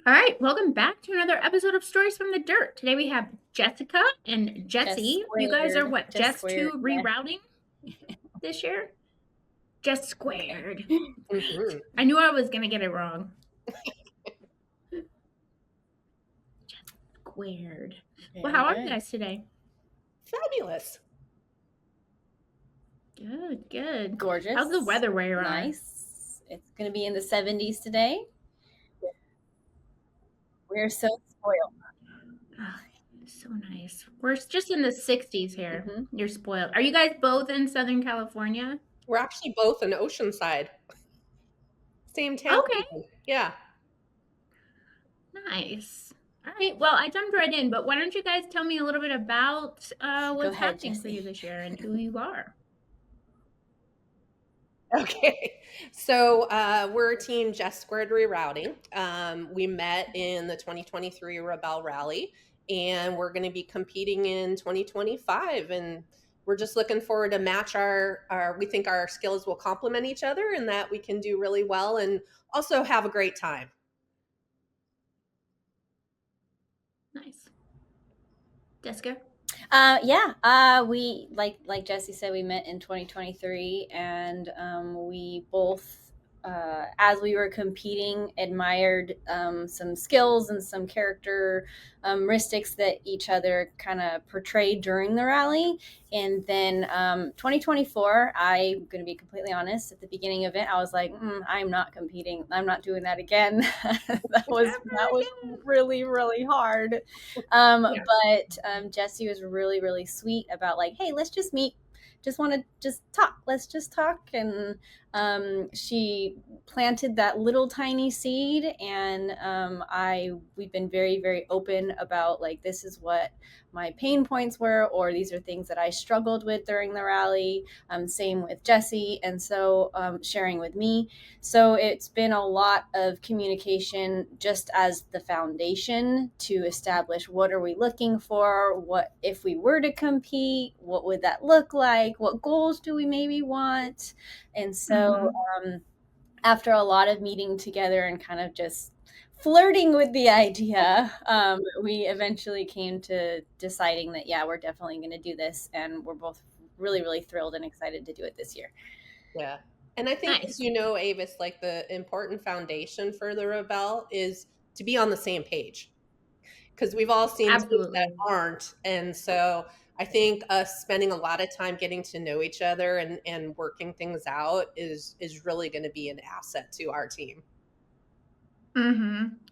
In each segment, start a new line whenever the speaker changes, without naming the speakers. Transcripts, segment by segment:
All right, welcome back to another episode of Stories from the Dirt. Today we have Jessica and
Just
Jesse. You guys are
squared.
what,
Just
Jess
squared.
2 rerouting this year? Just squared. Right.
Mhm.
I knew I was going to get it wrong. Just squared. Well, how are you guys today?
Fabulous.
Good, good.
Gorgeous.
How's the weather where you're
Nice. It's going to be in the 70s today. We're so spoiled.
Oh, so nice. We're just in the 60s here.
Mhm.
You're spoiled. Are you guys both in Southern California?
We're actually both in Oceanside. Same town.
Okay.
Yeah.
Nice. All right. Well, I jumped right in, but why don't you guys tell me a little bit about what's
ahead,
happening for you
Jessie.
this year and who you are?
Okay. So we're Team Just Squared Rerouting. We met in the 2023 Rebel Rally, and we're going to be competing in 2025. And we're just looking forward to match we think our skills will complement each other and that we can do really well and also have a great time.
Nice. Jessica?
We like Jesse said, we met in 2023, and we both, as we were competing, admired some skills and some characteristics that each other kind of portrayed during the rally. And then 2024, I'm going to be completely honest. At the beginning of it, I was like, I'm not competing. I'm not doing that again. that was really, really hard. But Jesse was really, really sweet about like, hey, let's just meet. Just want to just talk. Let's just talk. And she planted that little tiny seed, and we've been very, very open about like, this is what my pain points were, or these are things that I struggled with during the rally. Same with Jesse, and so sharing with me. So it's been a lot of communication just as the foundation to establish what are we looking for, what if we were to compete, what would that look like, what goals do we maybe want. And so after a lot of meeting together and kind of just flirting with the idea, we eventually came to deciding that, yeah, we're definitely going to do this. And we're both really, really thrilled and excited to do it this year.
Yeah. And I think,
Nice.
as you know, Avis, like the important foundation for the Rebel is to be on the same page. Because we've all seen teams that
Absolutely.
aren't. And so I think us spending a lot of time getting to know each other and working things out is really going to be an asset to our team.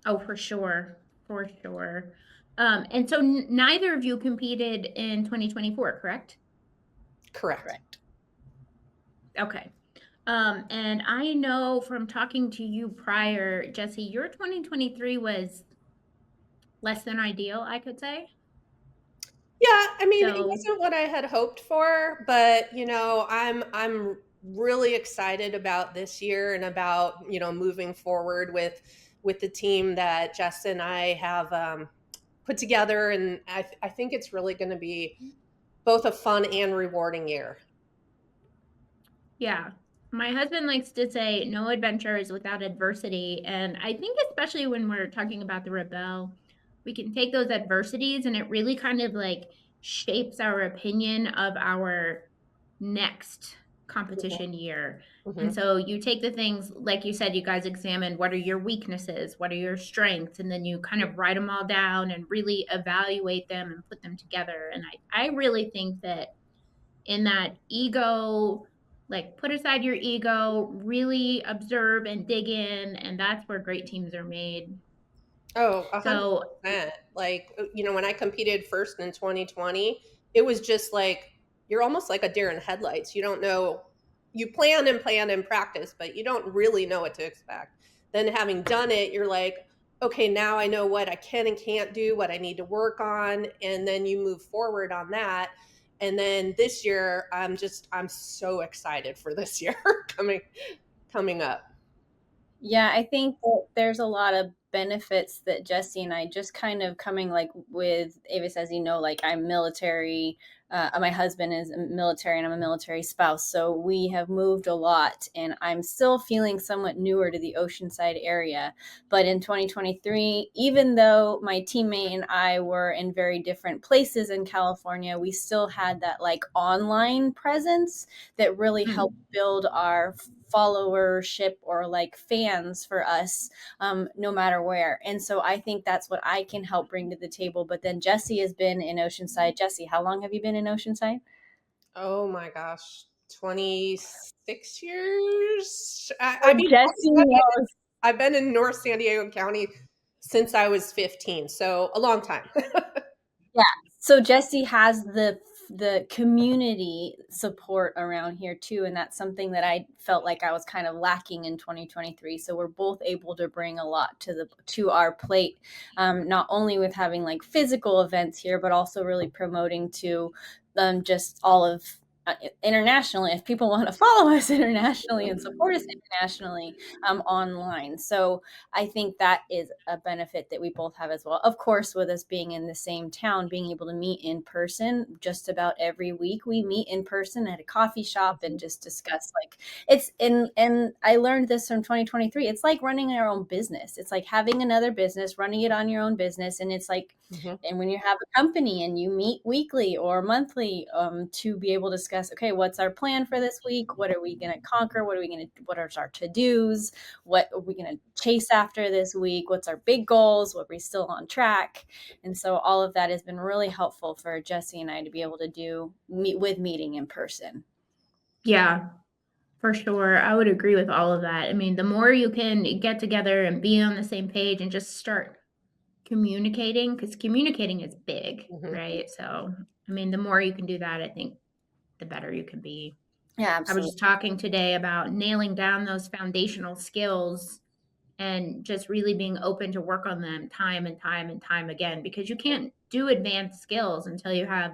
Oh, for sure. For sure. And so neither of you competed in 2024, correct?
Correct.
Okay. And I know from talking to you prior, Jesse, your 2023 was less than ideal, I could say.
Yeah, I mean, it
So,
wasn't what I had hoped for, but I'm really excited about this year and about moving forward with the team that Jess and I have put together, and I think it's really going to be both a fun and rewarding year.
yeah. My husband likes to say no adventure is without adversity. And I think, especially when we're talking about the Rebel, we can take those adversities and it really kind of like shapes our opinion of our next competition year. And
Mhm.
so you take the things, like you said, you guys examine what are your weaknesses, what are your strengths, and then you kind of write them all down and really evaluate them and put them together. And I really think that in that ego, like put aside your ego, really observe and dig in, and that's where great teams are made.
Oh,
So
100%. Like, when I competed first in 2020, it was just like you're almost like a deer in headlights. You don't know, you plan and plan and practice, but you don't really know what to expect. Then having done it, you're like, okay, now I know what I can and can't do, what I need to work on, and then you move forward on that. And then this year, I'm so excited for this year coming up.
Yeah, I think that there's a lot of benefits that Jesse and I just kind of coming like with Avis, as you know, like I'm military, my husband is military and I'm a military spouse. So we have moved a lot and I'm still feeling somewhat newer to the Oceanside area. But in 2023, even though my teammate and I were in very different places in California, we still had that like online presence that really helped
Mm.
build our followership or like fans for us, no matter where. And so I think that's what I can help bring to the table. But then Jesse has been in Oceanside. Jesse, how long have you been in Oceanside?
Oh my gosh, 26 years? I
Oh,
mean,
Jesse knows.
I've been in North San Diego County since I was 15, so a long time.
Yeah. So Jesse has the community support around here too, and that's something that I felt like I was kind of lacking in 2023. So we're both able to bring a lot to our plate, not only with having like physical events here, but also really promoting to just all of internationally. If people want to follow us internationally and support us internationally, online. So I think that is a benefit that we both have as well. Of course, with us being in the same town, being able to meet in person just about every week, we meet in person at a coffee shop and just discuss like it's and I learned this from 2023. It's like running our own business. It's like having another business, running it on your own business, and it's like
Mhm,
and when you have a company and you meet weekly or monthly, to be able to discuss, okay, what's our plan for this week? What are we going to conquer? What are our to dos? What are we going to chase after this week? What's our big goals? What are we still on track? And so all of that has been really helpful for Jesse and I to be able to meeting in person.
Yeah, for sure. I would agree with all of that. I mean, the more you can get together and be on the same page and just start communicating, because communicating is big,
mhm,
right? So, I mean, the more you can do that, I think the better you can be.
Yeah,
I was
absolutely.
just talking today about nailing down those foundational skills and just really being open to work on them time and time and time again, because you can't do advanced skills until you have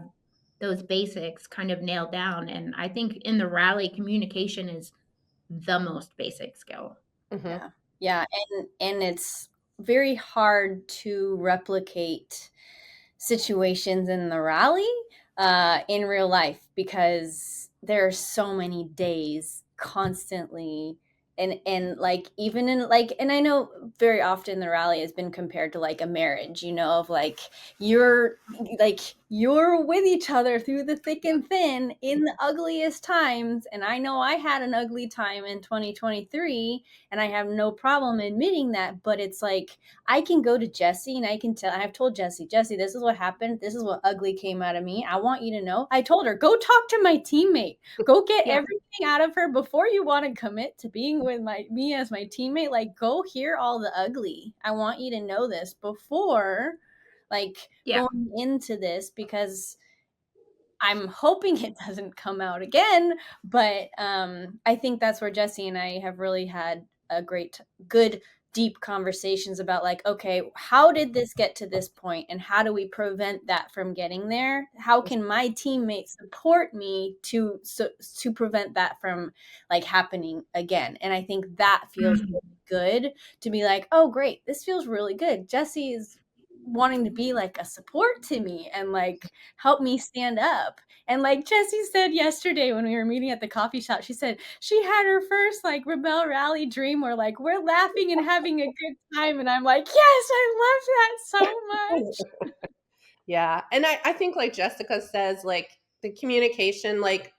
those basics kind of nailed down. And I think in the rally, communication is the most basic skill.
mhm,
Yeah. Yeah, and it's very hard to replicate situations in the rally in real life because there are so many days constantly and like even in like and I know very often the rally has been compared to like a marriage, of like you're like you're with each other through the thick and thin in the ugliest times. And I know I had an ugly time in 2023 and I have no problem admitting that, but it's like I can go to Jesse and I can tell, I've told Jesse, this is what happened. This is what ugly came out of me. I want you to know. I told her, go talk to my teammate. Go get
Yeah.
everything out of her before you want to commit to being with me as my teammate. Like, go hear all the ugly. I want you to know this before like
Yeah.
going into this because I'm hoping it doesn't come out again, but I think that's where Jesse and I have really had a good, deep conversations about like, okay, how did this get to this point, and how do we prevent that from getting there? How can my teammates support me to prevent that from like happening again? And I think that feels
Mhm.
really good to be like, oh, great, this feels really good. Jesse is wanting to be like a support to me and like help me stand up. And like Jessie said yesterday when we were meeting at the coffee shop, she said she had her first like rebel rally dream where like we're laughing and having a good time. And I'm like, yes, I love that so much.
yeah, and I think like Jessica says, like, the communication, like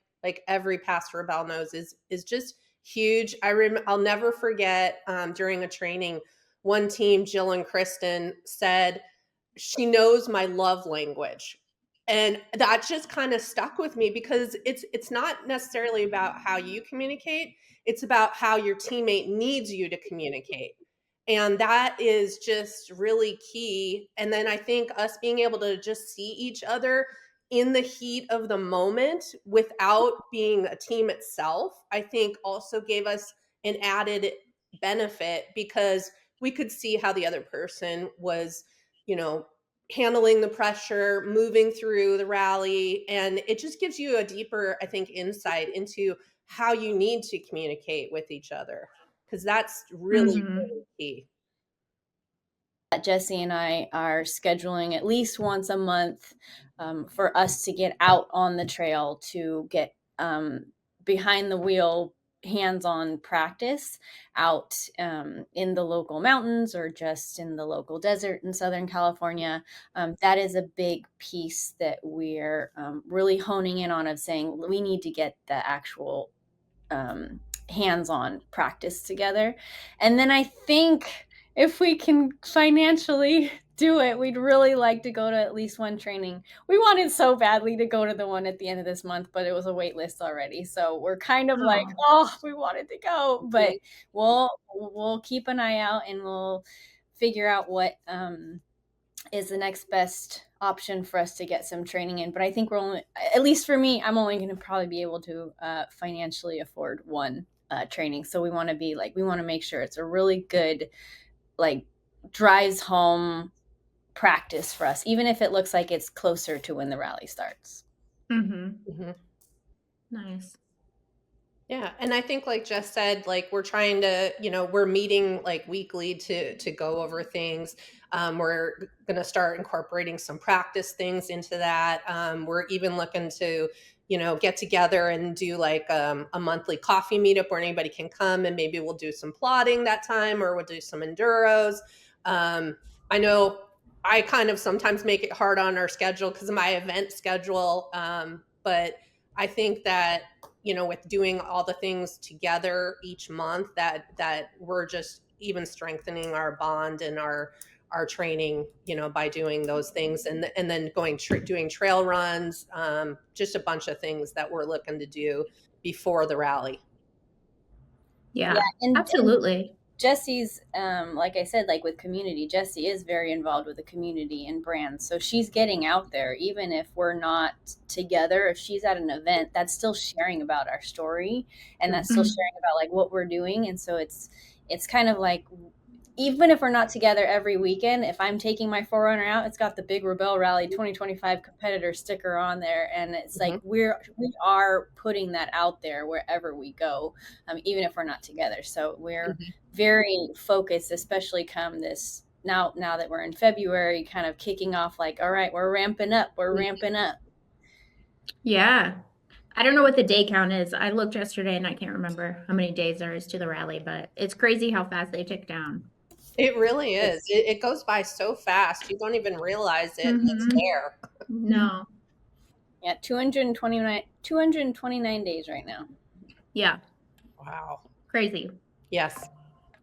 every past rebel knows is just huge. I'll never forget, during a training, one team, Jill and Kristen, said she knows my love language. And that just kind of stuck with me because it's not necessarily about how you communicate, it's about how your teammate needs you to communicate. And that is just really key. And then I think us being able to just see each other in the heat of the moment without being a team itself, I think also gave us an added benefit because we could see how the other person was, you know, handling the pressure, moving through the rally. And it just gives you a deeper, I think, insight into how you need to communicate with each other. Because that's really,
Mhm.
really key.
Jesse and I are scheduling at least once a month for us to get out on the trail to get behind the wheel hands-on practice out in the local mountains or just in the local desert in Southern California. That is a big piece that we're really honing in on, of saying we need to get the actual hands-on practice together. And then I think if we can financially do it, we'd really like to go to at least one training. We wanted so badly to go to the one at the end of this month, but it was a wait list already. So we're kind of like,
Oh.
oh, we wanted to go, but we'll keep an eye out and we'll figure out what is the next best option for us to get some training in. But I think we're only, at least for me, I'm only going to probably be able to financially afford one training. So we want to make sure it's a really good, like, drives home practice for us, even if it looks like it's closer to when the rally starts.
Mm-hmm.
Nice.
Yeah, and I think like Jess said, like we're trying to, we're meeting like weekly to go over things. We're going to start incorporating some practice things into that. We're even looking to, get together and do like a monthly coffee meetup where anybody can come, and maybe we'll do some plotting that time, or we'll do some enduros. I know I kind of sometimes make it hard on our schedule because of my event schedule, but I think that with doing all the things together each month, that we're just even strengthening our bond and our training, by doing those things, and then doing trail runs, just a bunch of things that we're looking to do before the rally.
Yeah,
and
absolutely.
Jesse's, like I said, like with community, Jessie is very involved with the community and brands. So she's getting out there, even if we're not together. If she's at an event, that's still sharing about our story, and that's still
Mhm.
sharing about like what we're doing. And so it's kind of like, even if we're not together every weekend, if I'm taking my Forerunner out, it's got the Big Rebel Rally 2025 competitor sticker on there, and it's
Mm-hmm.
like we are putting that out there wherever we go, even if we're not together. So we're
Mm-hmm.
very focused, especially come this now that we're in February, kind of kicking off like, all right, we're ramping up.
Yeah. I don't know what the day count is. I looked yesterday and I can't remember how many days there is to the rally, but it's crazy how fast they tick down.
It really is.
It's
It goes by so fast. You don't even realize it's
Mhm.
there.
No.
yeah, 229 days right now.
Yeah.
Wow.
Crazy.
Yes.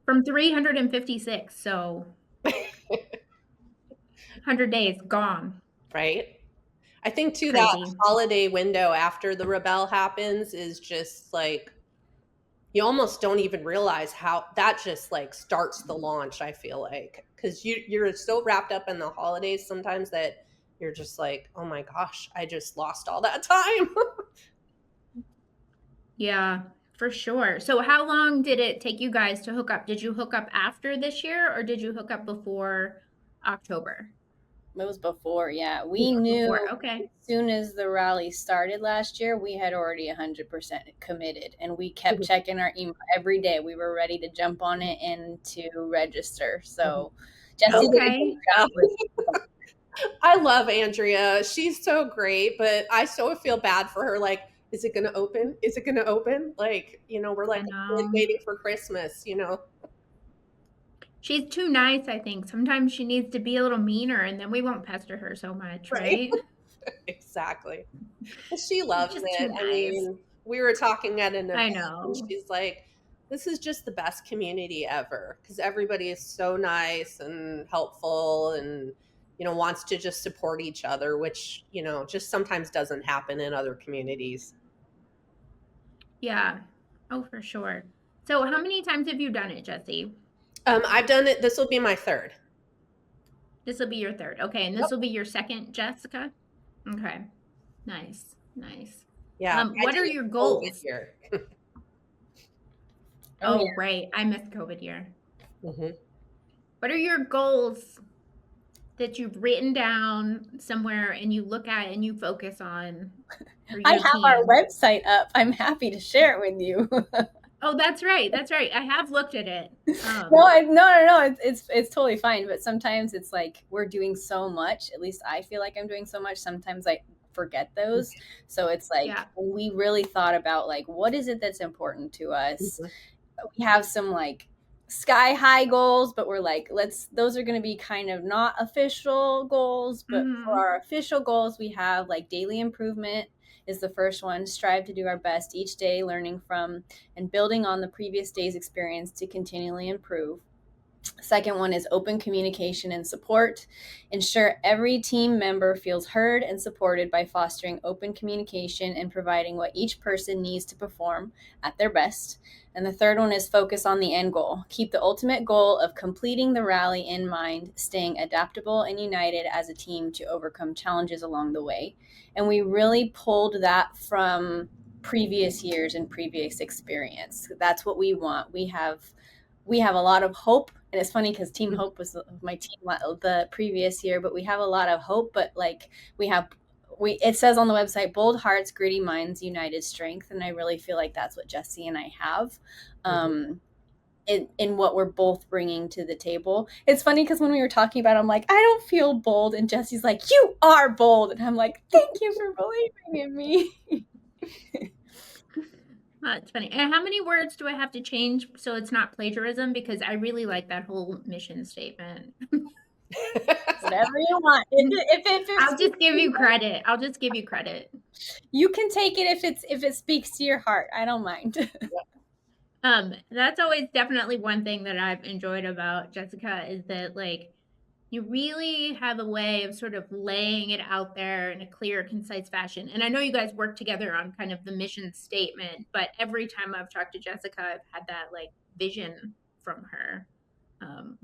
From 356, so 100 days gone.
Right. I think too that
Crazy.
holiday window after the rebel happens is just like you almost don't even realize how that just like starts the launch. I feel like because you're so wrapped up in the holidays sometimes that you're just like, oh my gosh, I just lost all that time.
Yeah, for sure. So how long did it take you guys to hook up? Did you hook up after this year or did you hook up before October?
It was before, yeah. We knew
Before.
as
Okay.
soon as the rally started last year, we had already 100% committed, and we kept checking our email every day. We were ready to jump on it and to register. So Jesse did a great
Okay.
job with.
I love Andrea. She's so great, but I so feel bad for her. Like, is it going to open? Is it going to open? Like, we're
I
like a kid
know.
waiting for Christmas.
She's too nice, I think. Sometimes she needs to be a little meaner and then we won't pester her so much,
Right.
right?
Exactly. Well, she
She's
loves
just too
it. I
nice.
mean, we were talking at an event
I
and
know.
she's like, this is just the best community ever because everybody is so nice and helpful and, wants to just support each other, which, just sometimes doesn't happen in other communities.
Yeah. Oh, for sure. So how many times have you done it, Jesse?
I've done it. This will be my third.
This will be your third. Okay, and
Yep.
this will be your second, Jessica? Okay. Nice. Nice.
Yeah. I
What
did
are
it
your
COVID
goals?
year.
Oh yeah.
Oh, right. I missed COVID year.
Hmm.
What are your goals that you've written down somewhere and you look at and you focus on for
I
your
have our
team?
website up. I'm happy to share it with you.
Oh, that's right. That's right. I have looked at it.
No. It's totally fine. But sometimes it's like we're doing so much. At least I feel like I'm doing so much. Sometimes I forget those. So it's
Yeah.
like when we really thought about like what is it that's important to us.
Mhm.
We have some like sky high goals, but we're like, those are going to be kind of not official goals. But for
Hmm.
our official goals, we have like daily improvement is the first one. Strive to do our best each day, learning from and building on the previous day's experience to continually improve. Second one is open communication and support. Ensure every team member feels heard and supported by fostering open communication and providing what each person needs to perform at their best. And the third one is focus on the end goal. Keep the ultimate goal of completing the rally in mind, staying adaptable and united as a team to overcome challenges along the way. And we really pulled that from previous years and previous experience. That's what we want. We have a lot of hope, and it's funny because Team Hope was my team the previous year, but we have a lot of hope. But like we it says on the website, bold hearts, gritty minds, united strength, and I really feel like that's what Jesse and I have.
Mhm.
In what we're both bringing to the table. It's funny because when we were talking about it, I'm like, I don't feel bold. And Jesse's like, you are bold. And I'm like, thank you for believing in me.
It's funny. And how many words do I have to change so it's not plagiarism? Because I really like that whole mission statement.
Whatever you want. If it
I'll
speaks
just give
to
you
you,
credit. I'll just give you credit.
you can take it if it speaks to your heart. I don't mind.
That's always definitely one thing that I've enjoyed about Jessica is that like you really have a way of sort of laying it out there in a clear, concise fashion. And I know you guys work together on kind of the mission statement, but every time I've talked to Jessica, I've had that like vision from her. Um,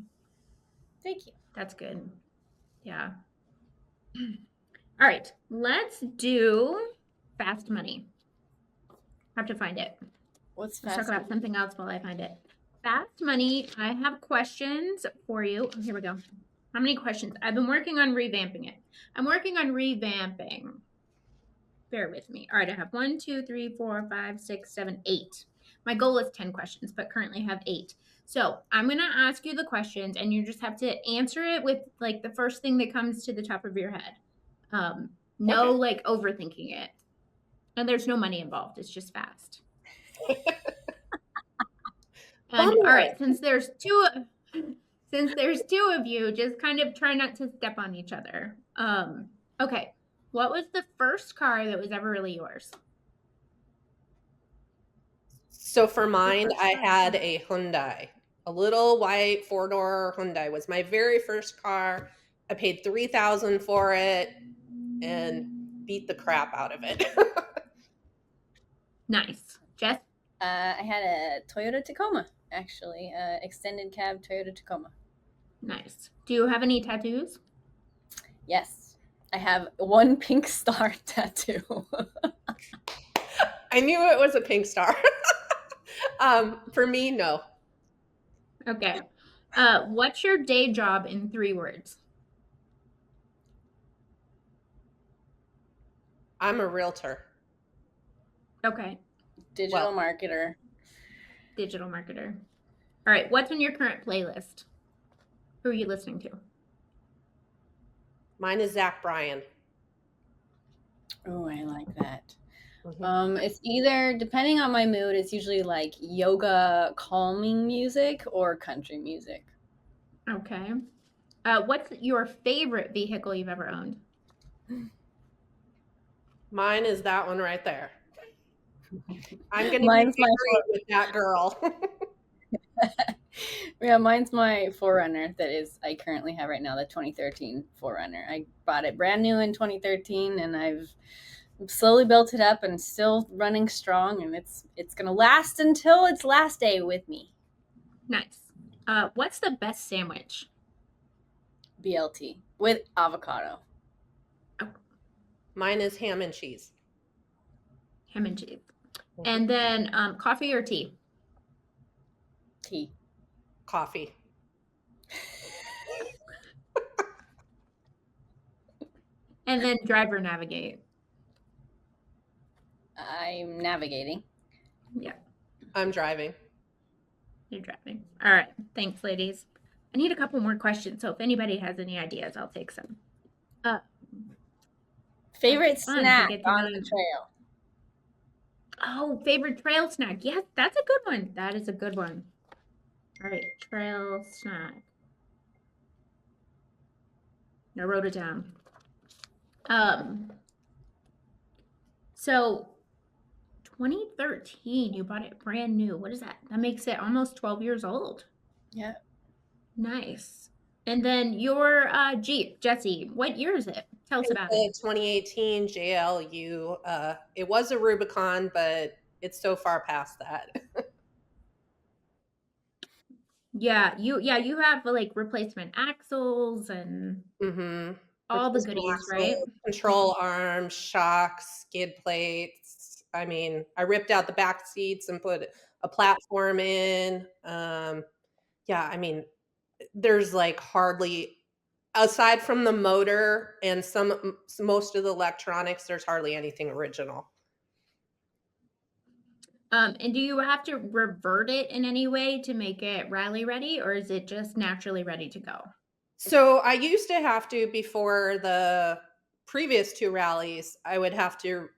Thank you.
that's good. Yeah. All right, let's do fast money. I have to find it.
What's
Let's talk
fast?
about something else while I find it. Fast money. I have questions for you. Oh, here we go. How many questions? I've been working on revamping it. I'm working on revamping. Bear with me. All right, I have 1, 2, 3, 4, 5, 6, 7, 8. My goal is 10 questions, but currently I have 8. So I'm going to ask you the questions, and you just have to answer it with like the first thing that comes to the top of your head. No,
Okay.
like overthinking it. And there's no money involved. It's just fast. And all
Bummer.
right, since there's two of you, just kind of try not to step on each other. Okay. What was the first car that was ever really yours?
So for
Your
mine,
first
I
car.
had a Hyundai. A little white four-door Hyundai was my very first car. I paid 3,000 for it and beat the crap out of it.
Nice. Jess?
I had a Toyota Tacoma, actually, extended cab Toyota Tacoma.
Nice. Do you have any tattoos?
Yes, I have one pink star tattoo.
I knew it was a pink star. For me, no.
Okay. What's your day job in 3 words?
I'm a realtor.
Okay.
Digital
Well,
marketer.
Digital marketer. All right. What's in your current playlist? Who are you listening to?
mine is Zach Bryan.
Oh, I like that.
Mhm.
It's either depending on my mood. It's usually like yoga, calming music, or country music.
Okay. What's your favorite vehicle you've ever owned?
Mine is that one right there. I'm going to be
Mine's my
married with that girl.
yeah, mine's my Forerunner that is I currently have right now, the 2013 Forerunner. I bought it brand new in 2013, and I've slowly built it up and still running strong, and it's gonna last until its last day with me.
Nice. What's the best sandwich?
BLT with avocado.
Oh,
Mine is ham and cheese.
ham and cheese.
Mhm.
And then coffee or tea?
Tea.
Coffee.
And then drive or navigate?
I'm navigating.
Yeah.
I'm driving.
You're driving. All right. Thanks, ladies. I need a couple more questions, so if anybody has any ideas, I'll take some. Uh, that's
Favorite
fun to
snack
get to
on
know
the
you.
trail?
Oh, favorite trail snack. Yes, that's a good one. That is a good one. All right, trail snack. I wrote it down. Um, so 2013, you bought it brand new. What is that? That makes it almost 12 years old.
Yeah.
Nice. And then your Jeep, Jesse, what year is it? Tell us
It's
about it.
a 2018 JLU. It was a Rubicon, but it's so far past that.
Yeah, you have like replacement axles and
hmm
all the
Replacement
goodies, right?
axle, control arms, shocks, skid plates. I mean, I ripped out the back seats and put a platform in. Yeah, I mean, there's like hardly, aside from the motor and most of the electronics, there's hardly anything original.
And do you have to revert it in any way to make it rally ready, or is it just naturally ready to go?
So I used to have to, before the previous two rallies, I would have to,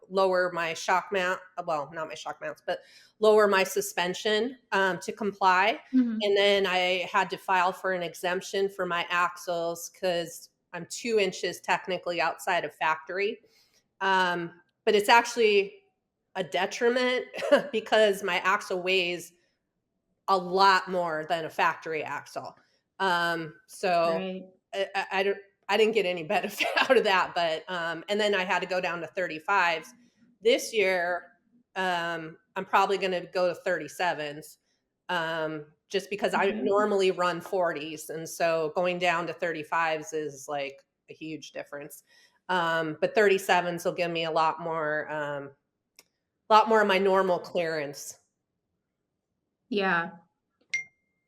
lower my shock mount. Well, not my shock mounts, but lower my suspension to comply.
Mhm.
And then I had to file for an exemption for my axles because I'm 2 inches technically outside of factory. But it's actually a detriment because my axle weighs a lot more than a factory axle. So
Right.
I don't, I didn't get any benefit out of that, but and then I had to go down to 35s. This year, I'm probably going to go to 37s, just because I
Okay.
normally run 40s, and so going down to 35s is like a huge difference. But 37s will give me lot more of my normal clearance.
Yeah.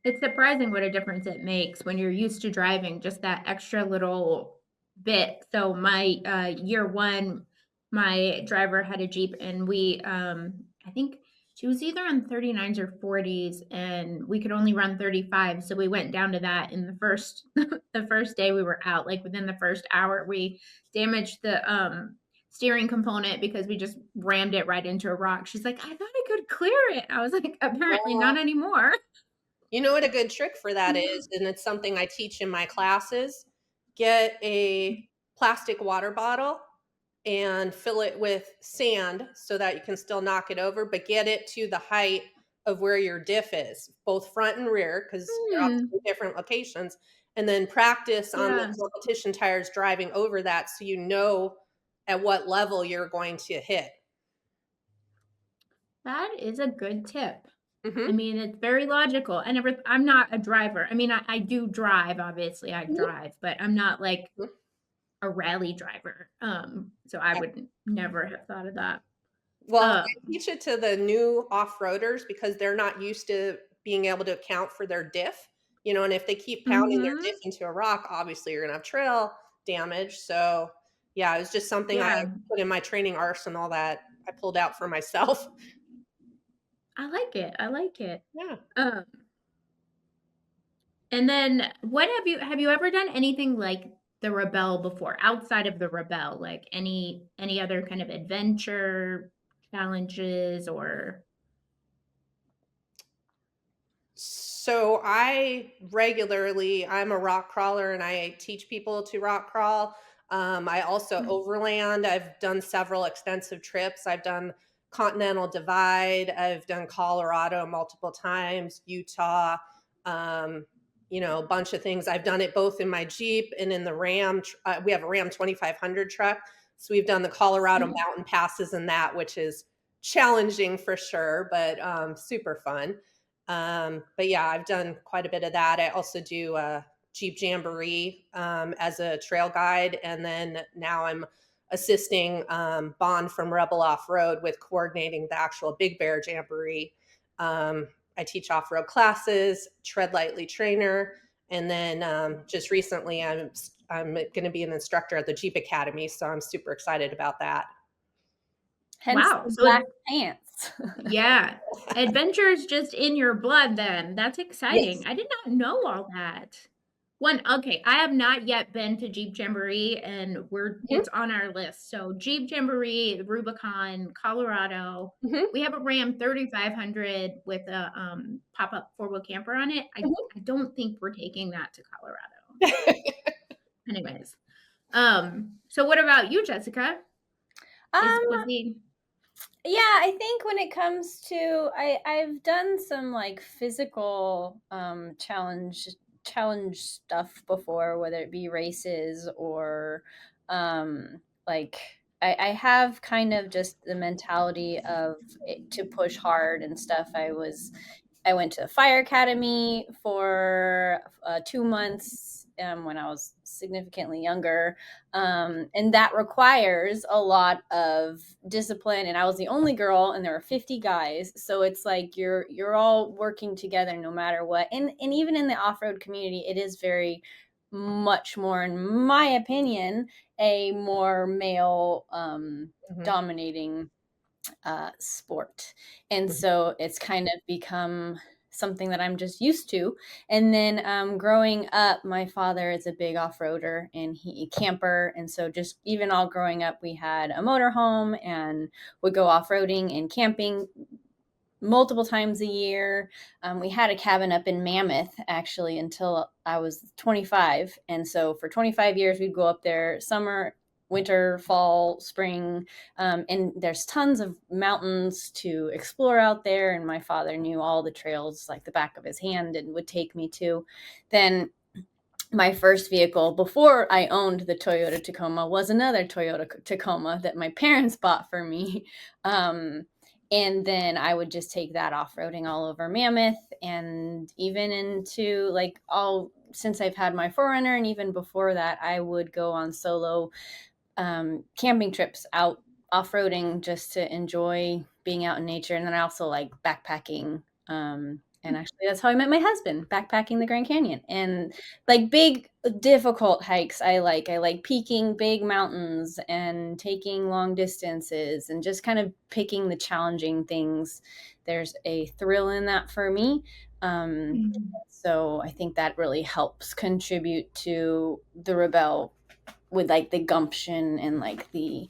It's surprising what a difference it makes when you're used to driving just that extra little bit. So my year one, my driver had a Jeep and we I think she was either on 39s or 40s and we could only run 35. So we went down to that in the first the first day we were out. Like within the first hour, we damaged the steering component because we just rammed it right into a rock. She's like, I thought I could clear it. I was like, apparently not anymore.
You know what a good trick for that
Yeah.
is, and it's something I teach in my classes? Get a plastic water bottle and fill it with sand so that you can still knock it over, but get it to the height of where your diff is, both front and rear, because they're
Hmm.
obviously different locations. And then practice on the
Yeah,
competition tires driving over that so you know at what level you're going to hit.
that is a good tip. I
hmm
mean, it's very logical. I'm not a driver. I mean, I do drive, obviously, I drive, but I'm not like a rally driver. So I would never have thought of that.
Well, I
Um,
teach it to the new off-roaders because they're not used to being able to account for their diff, and if they keep pounding their
mhm.
diff into a rock, obviously you're gonna have trail damage. So, yeah, it's just something I
Yeah,
put in my training arsenal that I pulled out for myself.
I like it. I like it.
Yeah.
Um, and then what have you ever done anything like the Rebel before, outside of the Rebel, like any other kind of adventure challenges or
So I'm a rock crawler and I teach people to rock crawl. I also
nice.
overland. I've done several extensive trips. I've done Continental Divide. I've done Colorado multiple times, Utah, a bunch of things. I've done it both in my Jeep and in the Ram. We have a Ram 2500 truck. So we've done the Colorado
Nice.
mountain passes and that, which is challenging for sure, but super fun. But yeah, I've done quite a bit of that. I also do Jeep Jamboree as a trail guide. And then now I'm assisting Bond from Rebel Off Road with coordinating the actual Big Bear Jamboree. I teach off road classes, tread lightly trainer. And then just recently, I'm going to be an instructor at the Jeep Academy. So I'm super excited about that.
Hence
Wow.
the
So
black
it's
pants.
Yeah. Adventure is just in your blood then. That's exciting.
Yes.
I did not know all that. Okay, I have not yet been to Jeep Jamboree and
Mhm,
it's on our list. So Jeep Jamboree, Rubicon, Colorado.
mhm,
We have a Ram 3500 with a pop-up four-wheel camper on it. I don't think we're taking that to Colorado.
mhm.
Anyways. So what about you, Jessica? Was
Um,
the
yeah, I think when it comes to I've done some like physical challenge stuff before, whether it be races or like I have kind of just the mentality of it, to push hard and stuff. I went to fire academy for 2 months when I was significantly younger, and that requires a lot of discipline. And I was the only girl, and there were 50 guys, so it's like you're all working together no matter what. And even in the off road community, it is very much more, in my opinion, a more male dominating sport. And so it's kind of become something that I'm just used to. And then growing up, my father is a big off-roader and he camper. And so just even all growing up, we had a motorhome and would go off-roading and camping multiple times a year. We had a cabin up in Mammoth actually until I was 25. And so for 25 years, we'd go up there summer, winter, fall, spring. And there's tons of mountains to explore out there. And my father knew all the trails like the back of his hand and would take me to. Then my first vehicle before I owned the Toyota Tacoma was another Toyota Tacoma that my parents bought for me. And then I would just take that off-roading all over Mammoth and even into like all since I've had my 4Runner, and even before that, I would go on solo camping trips out off-roading just to enjoy being out in nature. And then I also like backpacking. And actually, that's how I met my husband, backpacking the Grand Canyon. And like big, difficult hikes, I like. I like peaking big mountains and taking long distances and just kind of picking the challenging things. There's a thrill in that for me. Um,
Mhm.
so I think that really helps contribute to the Rebel with like the gumption and like the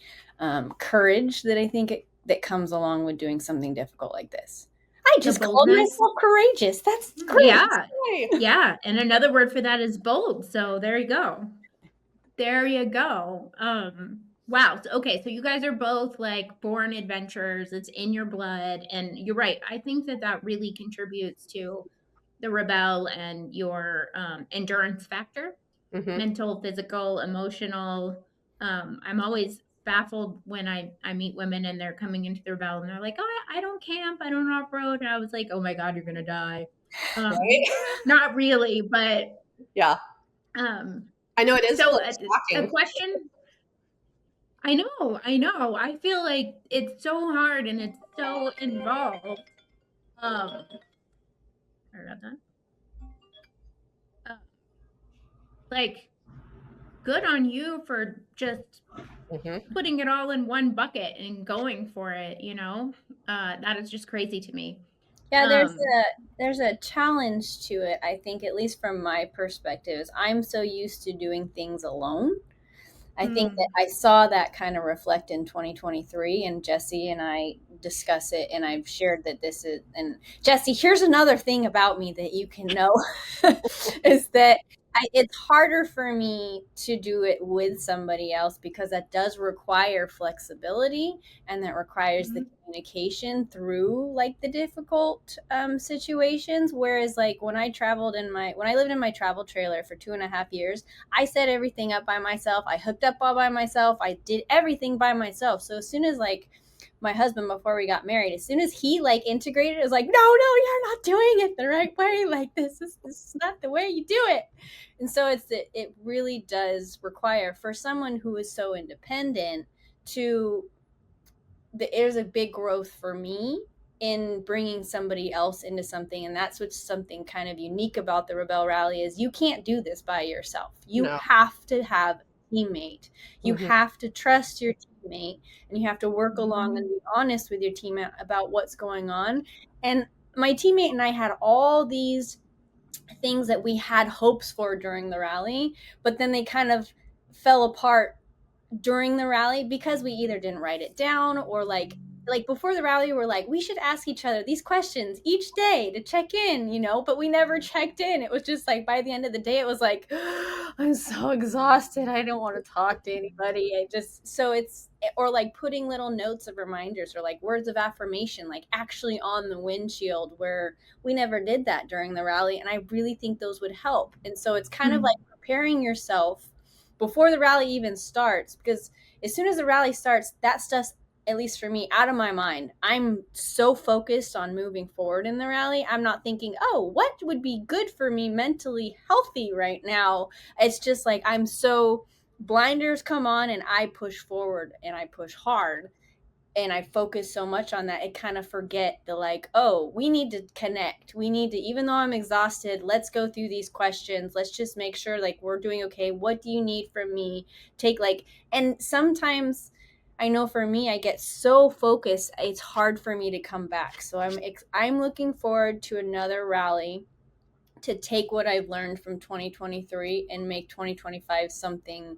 courage that I think that comes along with doing something difficult like this. I
The
just called
boldness?
myself courageous. That's great.
Yeah.
Yay.
Yeah, and another word for that is bold, so there you go. There you go. Wow. Okay, so you guys are both like born adventurers. It's in your blood, and you're right. I think that that really contributes to the rebel and your endurance factor,
Mhm.
mental, physical, emotional. I'm always baffled when I meet women and they're coming into the rebel and they're like, "Oh, I don't camp, I don't off road," and I was like, "Oh my God, you're gonna die."
Right?
Not really, but
Yeah.
um,
I know it is a
so
little
a
shocking.
question. I know, I know. I feel like it's so hard and it's so involved. Um, sorry about that. Uh, like, good on you for just
Mhm.
putting it all in one bucket and going for it. That is just crazy to me.
Yeah,
Um,
there's a challenge to it. I think, at least from my perspective, is I'm so used to doing things alone. I think that
mm,
I saw that kind of reflect in 2023, and Jesse and I discuss it, and I've shared that this is. And Jesse, here's another thing about me that you can know is that it's harder for me to do it with somebody else because that does require flexibility, and that requires the
mhm,
communication through like the difficult situations. Whereas like when I lived in my travel trailer for 2.5 years, I set everything up by myself. I hooked up all by myself. I did everything by myself. So as soon as like my husband, before we got married, as soon as he like integrated, it was like, no, you're not doing it the right way. Like this is not the way you do it. And so it really does require, for someone who is so independent, to there's a big growth for me in bringing somebody else into something. And that's what's something kind of unique about the Rebel Rally is you can't do this by yourself. You
No.
have to have a teammate. You
Mhm.
have to trust your teammate, and you have to work along and
Mhm.
be honest with your teammate about what's going on. And my teammate and I had all these things that we had hopes for during the rally, but then they kind of fell apart during the rally because we either didn't write it down, or like before the rally we're like, we should ask each other these questions each day to check in, but we never checked in. It was just like by the end of the day it was like, I'm so exhausted, I don't want to talk to anybody. I just so it's or like putting little notes of reminders or like words of affirmation like actually on the windshield, where we never did that during the rally, and I really think those would help. And so it's kind of like
Mm.
preparing yourself before the rally even starts, because as soon as the rally starts, that stuff's, at least for me, out of my mind. I'm so focused on moving forward in the rally. I'm not thinking, oh, what would be good for me mentally healthy right now? It's just like I'm so, blinders come on and I push forward and I push hard, and I focus so much on that, I kind of forget the like, oh, we need to connect. We need to, even though I'm exhausted, let's go through these questions. Let's just make sure like we're doing okay. What do you need from me? Take like, and sometimes I know for me, I get so focused, it's hard for me to come back. So I'm looking forward to another rally to take what I've learned from 2023 and make 2025 something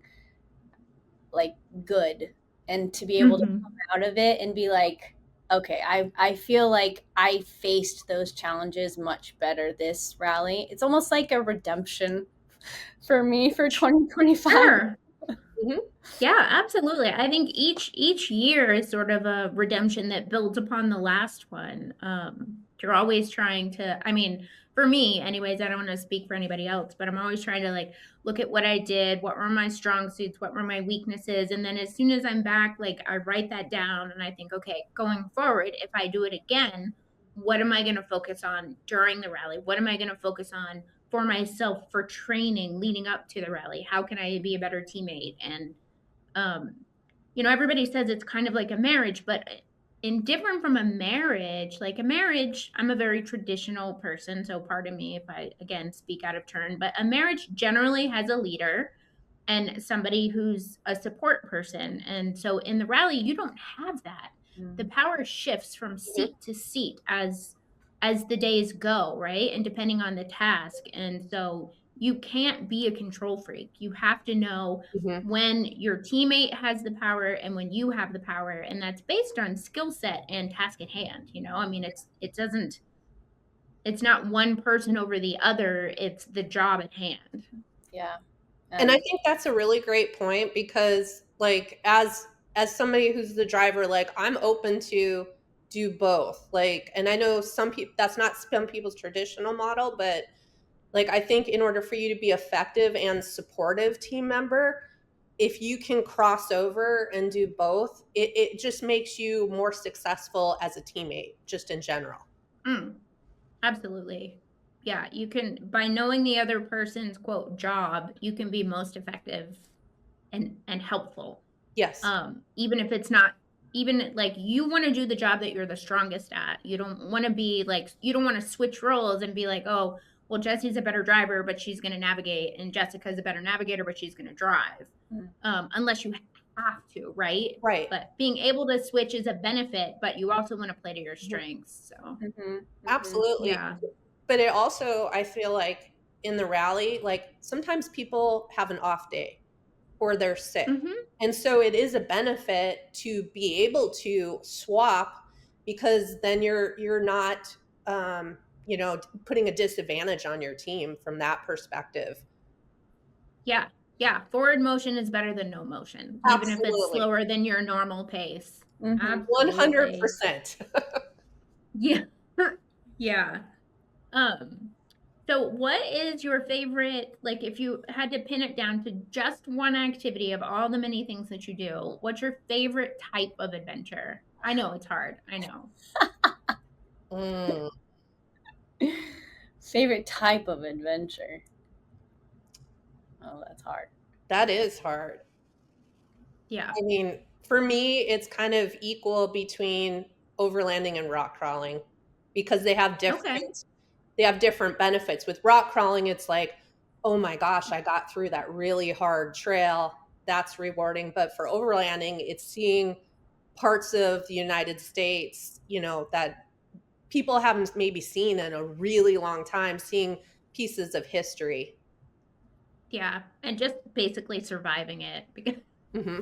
like good, and to be able to come
Mhm.
out of it and be like, okay, I feel like I faced those challenges much better this rally. It's almost like a redemption for me for 2025.
Sure.
Mhm.
Yeah, absolutely. I think each year is sort of a redemption that builds upon the last one. You're always trying to, I mean, for me anyways, I don't want to speak for anybody else, but I'm always trying to like look at what I did, what were my strong suits, what were my weaknesses, and then as soon as I'm back, like I write that down and I think, okay, going forward, if I do it again, what am I going to focus on during the rally? What am I going to focus on for myself for training leading up to the rally? How can I be a better teammate? And um everybody says it's kind of like a marriage, but in different from a marriage, like a marriage, I'm a very traditional person, so pardon me if I again speak out of turn, but a marriage generally has a leader and somebody who's a support person. And so in the rally, you don't have that. The
Mm.
power shifts from
Mhm.
seat to seat as the days go, right? And depending on the task. And so you can't be a control freak. You have to know
Mhm.
when your teammate has the power and when you have the power, and that's based on skill set and task at hand. I mean, it's not one person over the other, it's the job at hand.
Yeah.
And I
And
think that's a really great point because like as somebody who's the driver, like I'm open to do both. Like and I know some people that's not some people's traditional model, but like I think in order for you to be effective and supportive team member, if you can cross over and do both, it just makes you more successful as a teammate, just in general.
Mm, absolutely. Yeah, you can, by knowing the other person's quote job, you can be most effective and helpful.
Yes.
Even if it's not, even like you want to do the job that you're the strongest at. You don't want to be like, you don't want to switch roles and be like, oh, well, Jesse's a better driver, but she's going to navigate, and Jessica's a better navigator, but she's going to drive.
mm,
Unless you have to, right?
Right.
But being able to switch is a benefit, but you also want to play to your
Mhm.
strengths. So,
mhm, mhm.
Absolutely.
yeah.
But it also, I feel like in the rally, like sometimes people have an off day or they're sick.
Mhm.
And so it is a benefit to be able to swap because then you're not putting a disadvantage on your team from that perspective.
Yeah. Yeah. Forward motion is better than no motion, even if it's
Absolutely.
slower than your normal pace.
Mhm.
Absolutely.
100%.
Yeah. Yeah. Um, so what is your favorite, like if you had to pin it down to just one activity of all the many things that you do, what's your favorite type of adventure? I know it's hard. I know.
Mm,
Favorite type of adventure? Oh, that's hard.
that is hard.
Yeah.
I mean, for me, it's kind of equal between overlanding and rock crawling because
Okay.
they have different benefits. With rock crawling, it's like, oh my gosh, I got through that really hard trail. that's rewarding. But for overlanding, it's seeing parts of the United States, that people haven't maybe seen in a really long time, seeing pieces of history.
Yeah, and just basically surviving it because
Hmm.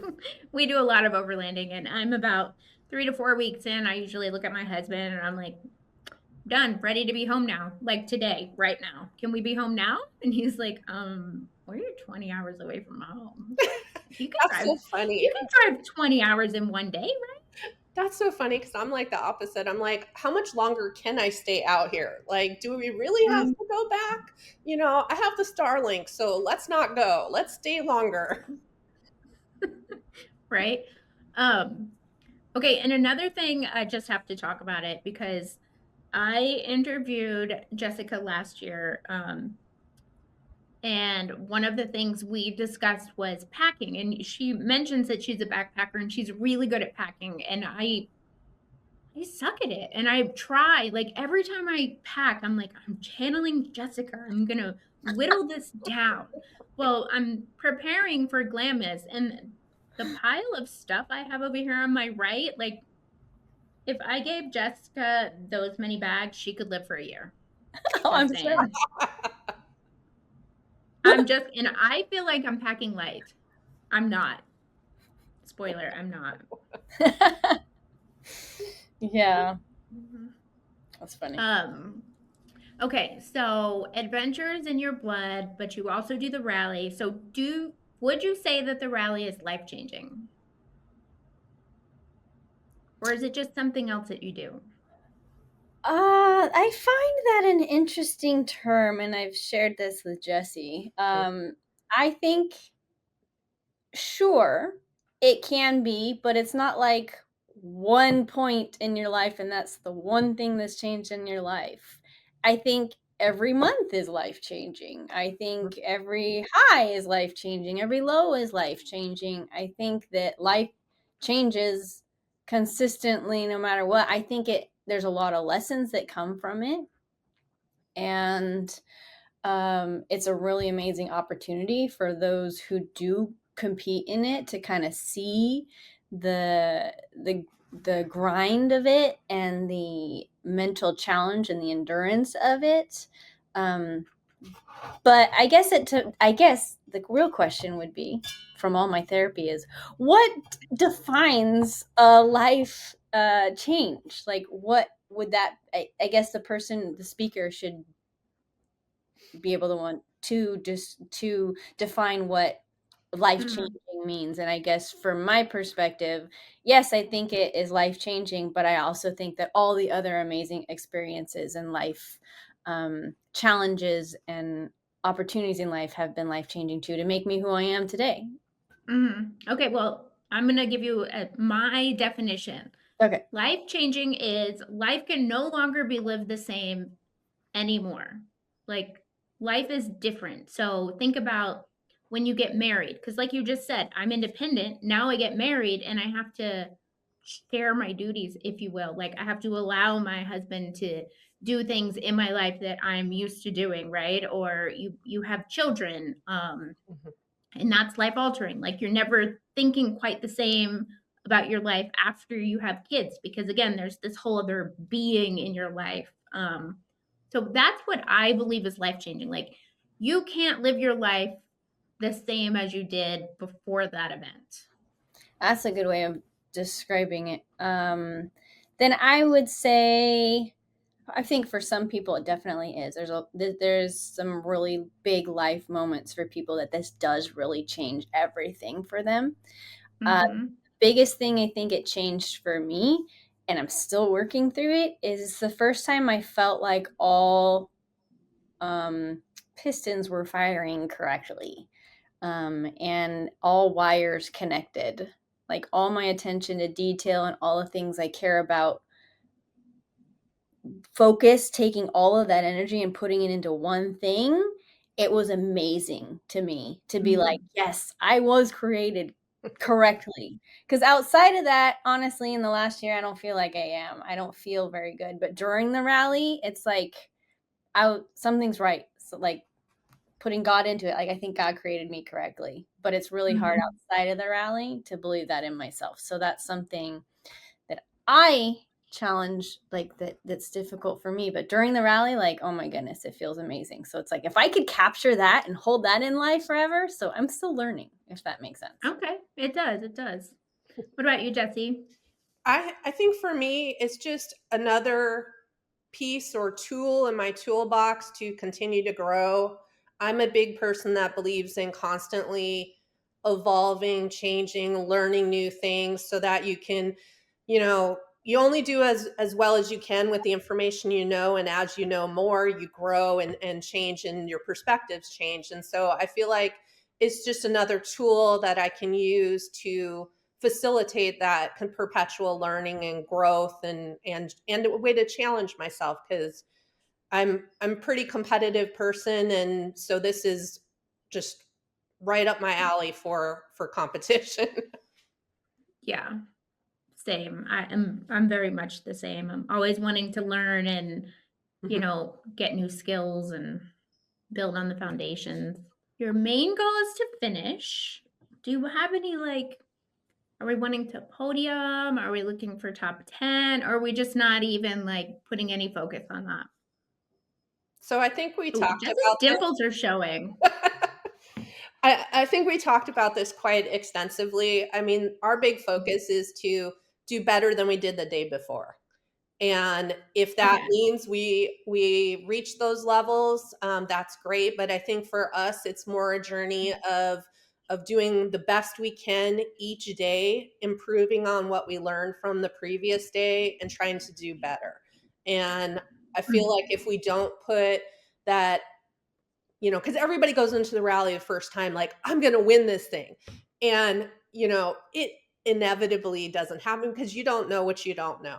we do a lot of overlanding, and I'm about 3 to 4 weeks in. I usually look at my husband and I'm like, done, ready to be home now, like today, right now. Can we be home now? And he's like, we're 20 hours away from home. You can
That's
drive,
so funny.
you can drive 20 hours in one day, right?
That's so funny because I'm like the opposite. I'm like, how much longer can I stay out here? Like, do we really have
Mm.
to go back? I have the Starlink, so let's not go. Let's stay longer.
Right? Um, okay, and another thing, I just have to talk about it because I interviewed Jessica last year, and one of the things we discussed was packing. And she mentions that she's a backpacker and she's really good at packing. And I suck at it. And I try, like every time I pack, I'm like, I'm channeling Jessica. I'm gonna whittle this down. Well, I'm preparing for Glamis, and the pile of stuff I have over here on my right, like if I gave Jessica those many bags, she could live for a year.
Oh,
Just
I'm sure.
saying. And I feel like I'm packing light. I'm not. Spoiler, I'm not.
Yeah,
Mhm.
that's funny.
Um, okay, so adventure is in your blood, but you also do the rally. So would you say that the rally is life-changing? Or is it just something else that you do?
I find that an interesting term, and I've shared this with Jesse. I think sure, it can be, but it's not like one point in your life and that's the one thing that's changed in your life. I think every month is life changing. I think every high is life changing. Every low is life changing. I think that life changes consistently no matter what. I think there's a lot of lessons that come from it. And it's a really amazing opportunity for those who do compete in it to kind of see the the the grind of it and the mental challenge and the endurance of it. Um, but I guess the real question would be, from all my therapy, is what defines a life change? Like, what would that? I guess the speaker should be able to want to just to define what life
Mhm.
changing means. And I guess from my perspective, yes, I think it is life changing, but I also think that all the other amazing experiences in life, challenges and opportunities in life have been life changing too, to make me who I am today.
Okay, well, I'm gonna give you my definition.
Okay.
Life changing is life can no longer be lived the same anymore. Like life is different. So think about when you get married, because like you just said, I'm independent. Now I get married and I have to share my duties, if you will. Like I have to allow my husband to do things in my life that I'm used to doing, right? Or you have children.
Mhm.
And that's life altering. Like you're never thinking quite the same about your life after you have kids because again, there's this whole other being in your life. So that's what I believe is life changing. Like you can't live your life the same as you did before that event.
That's a good way of describing it. Then I would say, I think for some people it definitely is. There's some really big life moments for people that this does really change everything for them. Uh,
Mm-hmm.
Biggest thing I think it changed for me, and I'm still working through it, is the first time I felt like all pistons were firing correctly, and all wires connected. Like all my attention to detail and all the things I care about focus, taking all of that energy and putting it into one thing. It was amazing to me to be like,
Mm-hmm.
yes, I was created correctly. Because outside of that, honestly, in the last year, I don't feel like I am. I don't feel very good. But during the rally, it's like, something's right. So, like, putting God into it. Like, I think God created me correctly, but it's really hard
Mhm.
outside of the rally to believe that in myself. So that's something that I challenge, like, that's difficult for me. But during the rally, like, oh my goodness, it feels amazing. So it's like if I could capture that and hold that in life forever. So I'm still learning, if that makes sense.
Okay. It does, it does. What about you, Jesse?
I think for me, it's just another piece or tool in my toolbox to continue to grow. I'm a big person that believes in constantly evolving, changing, learning new things so that you can, you only do as well as you can with the information you know, and as you know more, you grow and change, and your perspectives change. And so I feel like it's just another tool that I can use to facilitate that perpetual learning and growth, and a way to challenge myself, because I'm a pretty competitive person, and so this is just right up my alley for competition.
Yeah, same. I'm very much the same. I'm always wanting to learn and,
Mhm.
get new skills and build on the foundations. Your main goal is to finish. Do you have any, like, are we wanting to podium? Are we looking for top 10? Or are we just not even, like, putting any focus on that?
So I think we
Ooh,
talked
Jesse's
about
dimples are showing.
this. I think we talked about this quite extensively. I mean, our big focus is to do better than we did the day before. And if that
Okay.
means we reach those levels, that's great. But I think for us, it's more a journey of doing the best we can each day, improving on what we learned from the previous day, and trying to do better. And I feel
Mm,
like if we don't put that, because everybody goes into the rally the first time like, I'm going to win this thing. And, it inevitably doesn't happen because you don't know what you don't know.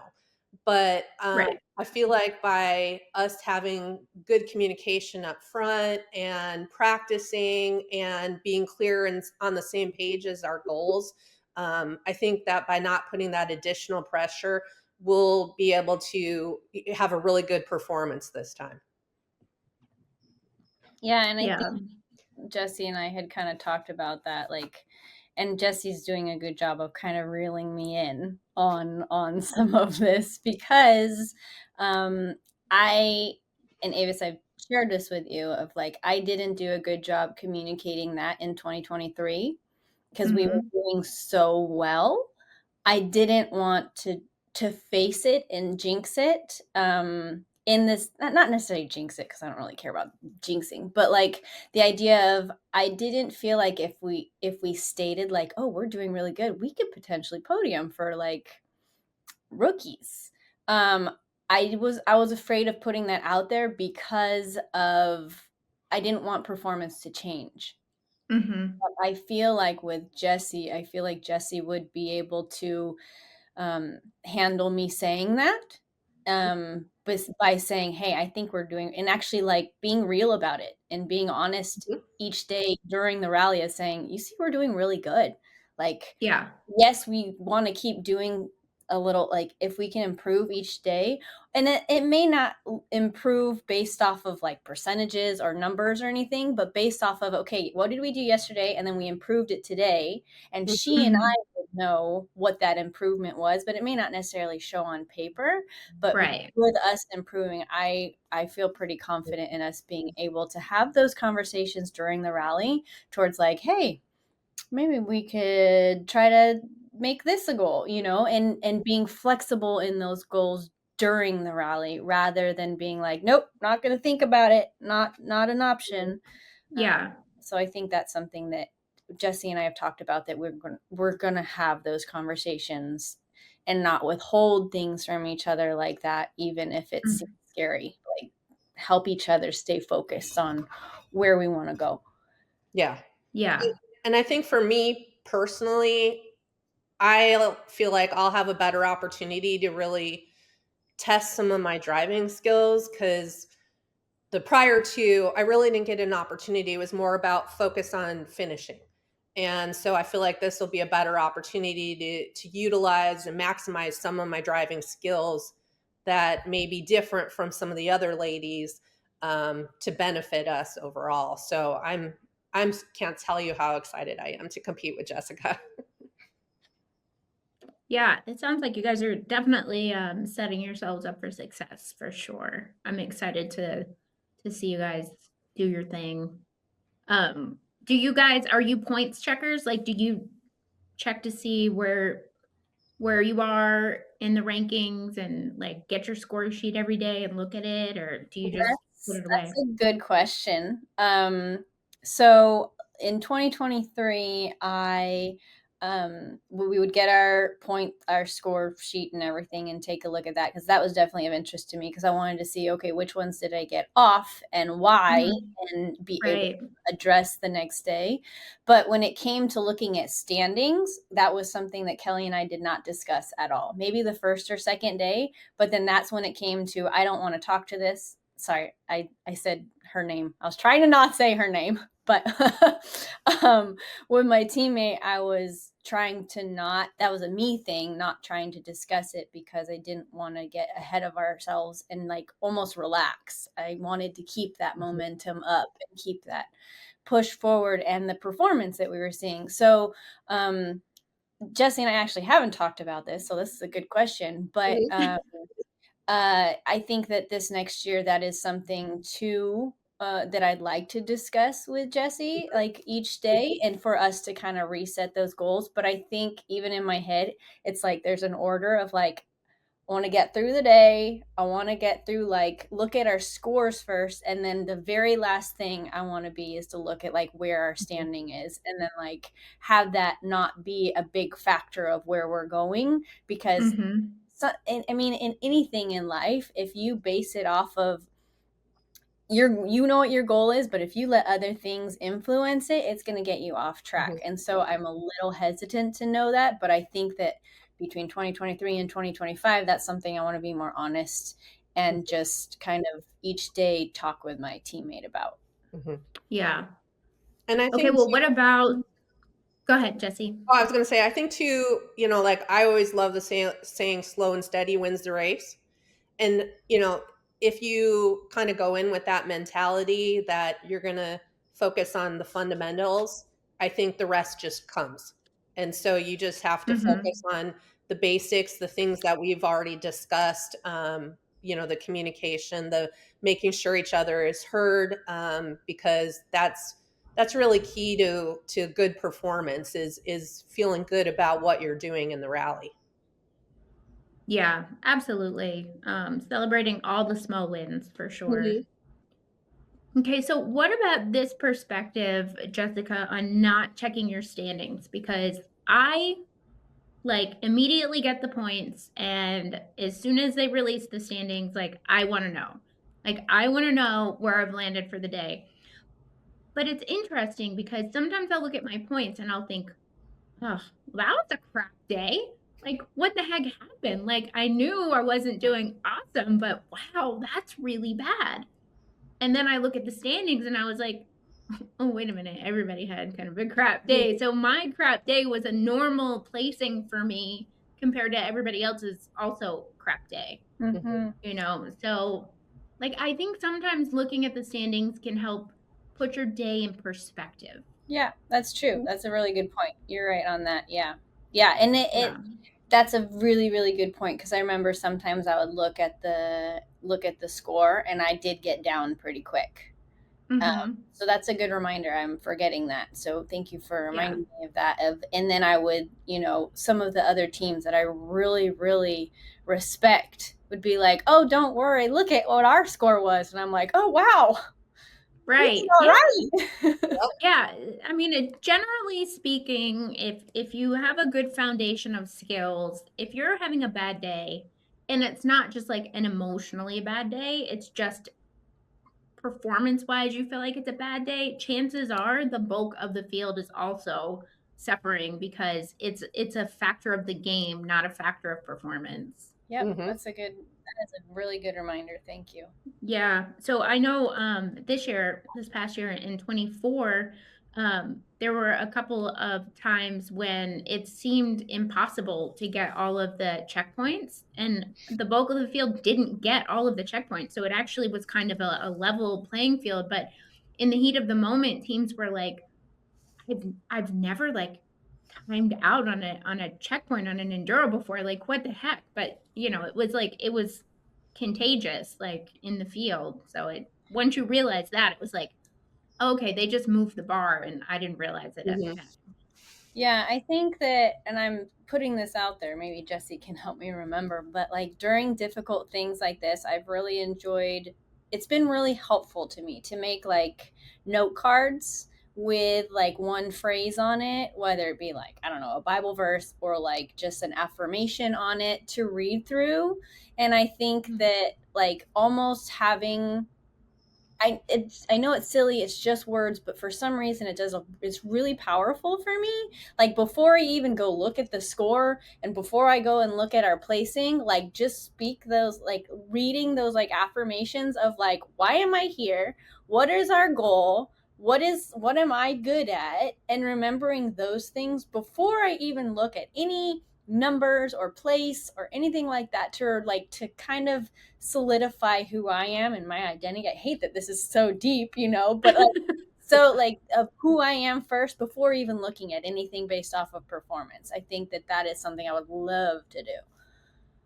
But
right.
I feel like by us having good communication up front and practicing and being clear and on the same page as our goals, I think that by not putting that additional pressure, we'll be able to have a really good performance this time.
Yeah, and I think
Yeah.
Jesse and I had kind of talked about that, like, and Jesse's doing a good job of kind of reeling me in on some of this because um I and Avis, I've shared this with you of like I didn't do a good job communicating that in 2023 because we were
Mhm.
doing so well. I didn't want to face it and jinx it. In this, not necessarily jinx it because I don't really care about jinxing, but like the idea of I didn't feel like if we stated like, oh, we're doing really good, we could potentially podium for like rookies. Um, I was afraid of putting that out there because of I didn't want performance to change.
Mhm.
I feel like with Jesse, I feel like Jesse would be able to handle me saying that. But by saying, hey, I think we're doing, and actually like being real about it and being honest
Mhm.
each day during the rally is saying, you see, we're doing really good. Like,
Yeah.
yes, we want to keep doing a little, like if we can improve each day, and it may not improve based off of like percentages or numbers or anything, but based off of, okay, what did we do yesterday? And then we improved it today. And she and
Mhm.
I would know what that improvement was, but it may not necessarily show on paper. But
Right.
with us improving, I feel pretty confident in us being able to have those conversations during the rally towards like, hey, maybe we could try to make this a goal, and being flexible in those goals during the rally rather than being like, nope, not going to think about it, not an option. um,
Yeah.
so I think that's something that Jesse and I have talked about, that we're going to have those conversations and not withhold things from each other like that, even if it seems
Mm.
scary. Like, help each other stay focused on where we want to go.
Yeah.
Yeah.
And I think for me personally, I feel like I'll have a better opportunity to really test some of my driving skills, because the prior to, I really didn't get an opportunity. It was more about focus on finishing. And so I feel like this will be a better opportunity to utilize and maximize some of my driving skills that may be different from some of the other ladies. to benefit us overall. So I'm can't tell you how excited I am to compete with Jessica.
Yeah, it sounds like you guys are definitely setting yourselves up for success for sure. I'm excited to see you guys do your thing. Do you guys are you points checkers? Like, do you check to see where you are in the rankings and like get your score sheet every day and look at it, or do you just put it
That's
away?
a good question. So in 2023, we would get our score sheet and everything, and take a look at that because that was definitely of interest to me because I wanted to see, okay, which ones did I get off and why,
Mhm.
and be able
Right.
to address the next day. But when it came to looking at standings, that was something that Kelly and I did not discuss at all. Maybe the first or second day, but then that's when it came to, I don't want to talk to this. Sorry, I said her name. I was trying to not say her name, but with my teammate, I was trying to not, that was a me thing, not trying to discuss it because I didn't want to get ahead of ourselves and like almost relax. I wanted to keep that momentum up and keep that push forward and the performance that we were seeing. So, Jesse and I actually haven't talked about this, so this is a good question. But
Mhm.
I think that this next year, that is something too that I'd like to discuss with Jesse, like each day, and for us to kind of reset those goals. But I think even in my head, it's like there's an order of like, I want to get through the day. I want to get through, like, look at our scores first. And then the very last thing I want to be is to look at like where our standing is. And then like have that not be a big factor of where we're going. Because,
Mhm.
so, I mean, in anything in life, if you base it off of you know what your goal is, but if you let other things influence it, it's going to get you off track.
Mhm.
And so I'm a little hesitant to know that, but I think that between 2023 and 2025, that's something I want to be more honest and just kind of each day talk with my teammate about.
Mhm.
Yeah.
And I
Okay,
think
well, what
too,
about go ahead, Jesse.
oh, I was going to say, I think too, like I always love the saying slow and steady wins the race. And, if you kind of go in with that mentality that you're going to focus on the fundamentals, I think the rest just comes. And so you just have to focus
Mhm.
on the basics, the things that we've already discussed, the communication, the making sure each other is heard, because that's really key to good performance is feeling good about what you're doing in the rally.
Yeah, absolutely. Celebrating all the small wins for sure.
Mhm.
Okay, so what about this perspective, Jessica, on not checking your standings? Because I like immediately get the points, and as soon as they release the standings, like I want to know. Like I want to know where I've landed for the day. But it's interesting because sometimes I'll look at my points and I'll think, oh, that was a crap day. Like, what the heck happened? Like, I knew I wasn't doing awesome, but wow, that's really bad. And then I look at the standings and I was like, oh, wait a minute. Everybody had kind of a crap day. So my crap day was a normal placing for me compared to everybody else's also crap day,
Mhm.
Hmm.
you know? So, like, I think sometimes looking at the standings can help put your day in perspective.
Yeah, that's true. That's a really good point. You're right on that. Yeah. Yeah. And
Yeah.
that's a really, really good point because I remember sometimes I would look at the score and I did get down pretty quick.
Mm-hmm.
So that's a good reminder. I'm forgetting that. So thank you for
Yeah.
reminding me of that. And then I would, some of the other teams that I really, really respect would be like, "Oh, don't worry. Look at what our score was." And I'm like, "Oh, wow. We did
Right.
all
Yeah.
right."
Yeah, I mean, generally speaking, if you have a good foundation of skills, if you're having a bad day, and it's not just like an emotionally bad day, it's just performance-wise, you feel like it's a bad day, chances are the bulk of the field is also suffering because it's a factor of the game, not a factor of performance.
Yep,
Mhm.
that is a really good reminder. Thank you.
Yeah. So I know this past year in 24, there were a couple of times when it seemed impossible to get all of the checkpoints, and the bulk of the field didn't get all of the checkpoints. So it actually was kind of a level playing field. But in the heat of the moment, teams were like, I've never like timed out on a checkpoint on an enduro before. Like, what the heck? But it was contagious, like in the field. So it once you realize that, it was like, okay, they just moved the bar, and I didn't realize it at the
Mhm.
time.
Yeah, I think that, and I'm putting this out there, maybe Jesse can help me remember, but like during difficult things like this, I've really enjoyed, it's been really helpful to me to make like note cards with like one phrase on it, whether it be like, I don't know, a Bible verse or like just an affirmation on it to read through. And I think that like almost having, I know it's silly, it's just words, but for some reason it's really powerful for me. Like before I even go look at the score and before I go and look at our placing, like just speak those, like reading those like affirmations of like, why am I here? What is our goal? What am I good at? And remembering those things before I even look at any numbers or place or anything like that, to kind of solidify who I am and my identity. I hate that this is so deep, but like, so like of who I am first before even looking at anything based off of performance. I think that that is something I would love to do.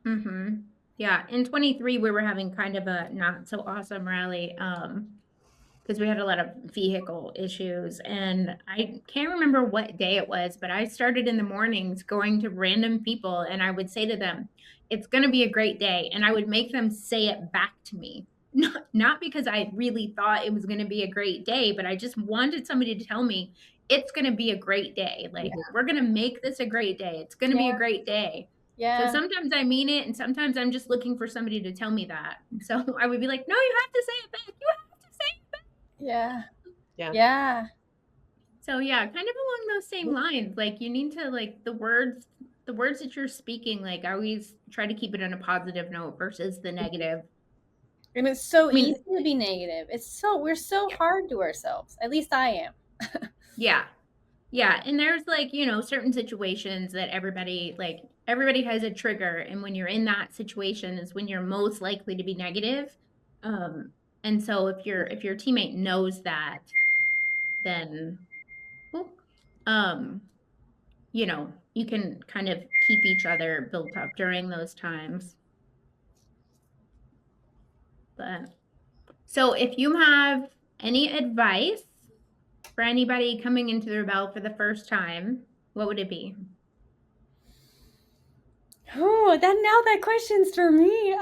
Mhm. Yeah, in 23, we were having kind of a not so awesome rally, because we had a lot of vehicle issues, and I can't remember what day it was, but I started in the mornings going to random people, and I would say to them, "It's gonna be a great day," and I would make them say it back to me. Not because I really thought it was gonna be a great day, but I just wanted somebody to tell me, "It's gonna be a great day, like,
Mhm.
we're gonna make this a great day, it's gonna
Yeah,
be a great day." So
yeah,
sometimes I mean it, and sometimes I'm just looking for somebody to tell me that. So I would be like, "No, you have to say it back. You have to say it back."
yeah,
Yeah.
yeah,
So yeah, kind of along those same lines, like you need to like the words that you're speaking, like I always try to keep it on a positive note versus the
Mhm.
negative.
and it's so
I mean,
easy to be negative. We're so
yeah,
hard to ourselves. At least I am.
yeah, yeah. And there's like, certain situations that everybody has a trigger. And when you're in that situation is when you're most likely to be negative. Um, and so if your teammate knows that, then well, um, you can kind of keep each other built up during those times. But so if you have any advice for anybody coming into the rebel for the first time, what would it be?
Oh, that question's for me.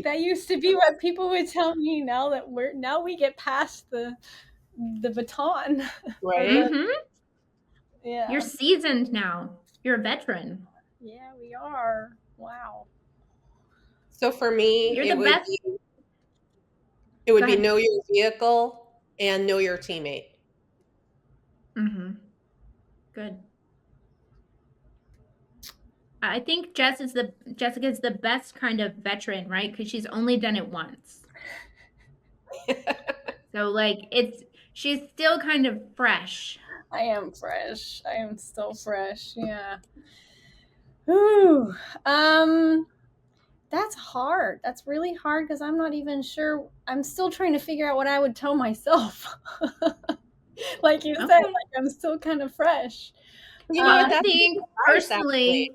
That used to be what people would tell me. Now we get past the baton or
Right?
the
Mhm. You're
yeah.
seasoned now. You're a veteran.
Yeah, we are. Wow.
So for me,
You're the best.
it
Go
would be
ahead.
know your vehicle and know your teammate.
Mhm. Good. I think Jessica's the best kind of veteran, right? Because she's only done it once. So like she's still kind of fresh.
I am fresh. I am still fresh. Yeah. Ooh. Um that's hard. That's really hard because I'm not even sure. I'm still trying to figure out what I would tell myself. Like you said,
Okay.
like I'm still kind of fresh.
You know
Well,
what?
I
That's
think
good advice, actually.
personally,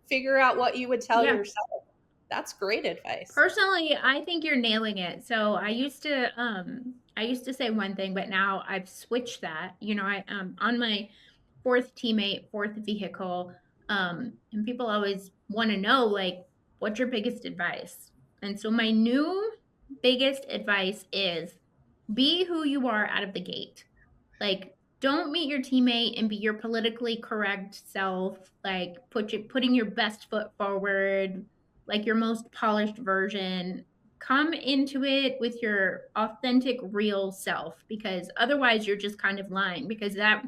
Figure out what you would tell
yeah,
yourself. That's great advice.
personally, I think you're nailing it. So I used to say one thing, but now I've switched that. I on my fourth teammate, fourth vehicle, and people always want to know like what's your biggest advice? And so my new biggest advice is be who you are out of the gate. Like, don't meet your teammate and be your politically correct self. Like, putting your best foot forward, like your most polished version. Come into it with your authentic, real self, because otherwise you're just kind of lying. Because that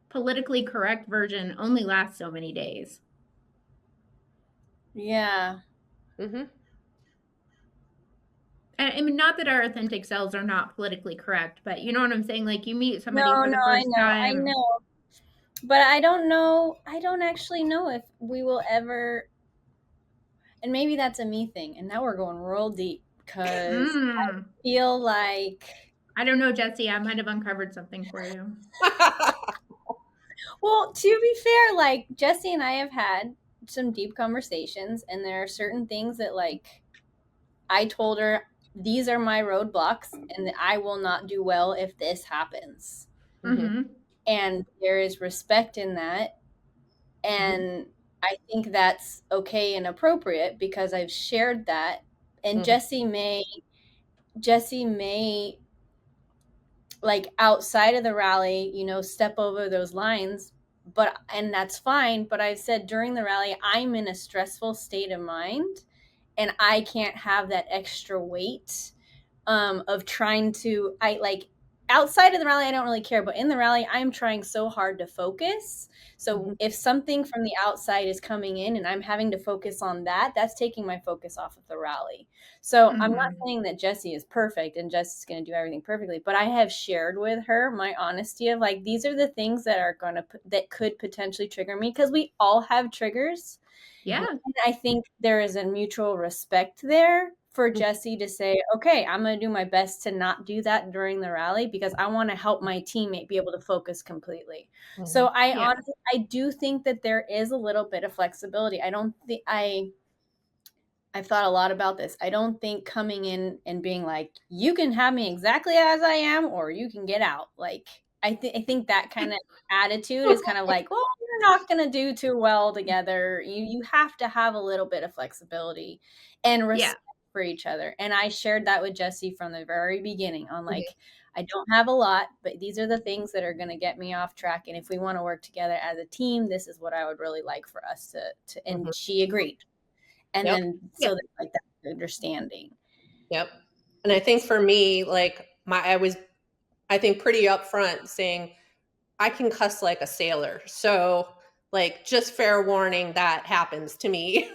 politically correct version only lasts so many days.
Yeah.
Mhm.
I mean, not that our authentic selves are not politically correct, but you know what I'm saying? Like you meet somebody
No,
for the
no,
first
I
time.
know. But I don't know. I don't actually know if we will ever. And maybe that's a me thing. And now we're going real deep because
Mm,
feel like,
I don't know, Jesse. I might have uncovered something for you.
well, to be fair, like Jesse and I have had some deep conversations, and there are certain things that, like, I told her, these are my roadblocks, and that I will not do well if this happens.
Hmm.
Mm-hmm.
And there is respect in that.
Hmm.
And I think that's okay and appropriate because I've shared that. And
Hmm.
Jesse may like outside of the rally, step over those lines, but and that's fine. But I've said during the rally, I'm in a stressful state of mind and I can't have that extra weight of trying to I like outside of the rally I don't really care, but in the rally I'm trying so hard to focus. So
Hmm.
if something from the outside is coming in and I'm having to focus on that, that's taking my focus off of the rally. So I'm not
Mm-hmm.
saying that Jessie is perfect and Jessie's going to do everything perfectly, but I have shared with her my honesty of like these are the things that are going to that could potentially trigger me because we all have triggers.
Hmm.
Yeah.
And I think there is a mutual respect there for Jesse to say, okay, I'm going to do my best to not do that during the rally because I want to help my teammate be able to focus completely. So
Hmm.
I
Yeah.
honestly, I do think that there is a little bit of flexibility. I don't think I've thought a lot about this. I don't think coming in and being like, you can have me exactly as I am, or you can get out. Like, I think that kind of attitude is kind of like, well, you're not going to do too well together. You have to have a little bit of flexibility and
Yeah.
respect for each other. And I shared that with Jesse from the very beginning on
Hmm.
like, I don't have a lot, but these are the things that are going to get me off track. And if we want to work together as a team, this is what I would really like for us to.
Hmm.
And she agreed. And
Yep.
then
Yeah.
so that like that understanding.
Yep. And I think for me, like I was, I think pretty upfront saying I can cuss like a sailor. So like just fair warning that happens to me.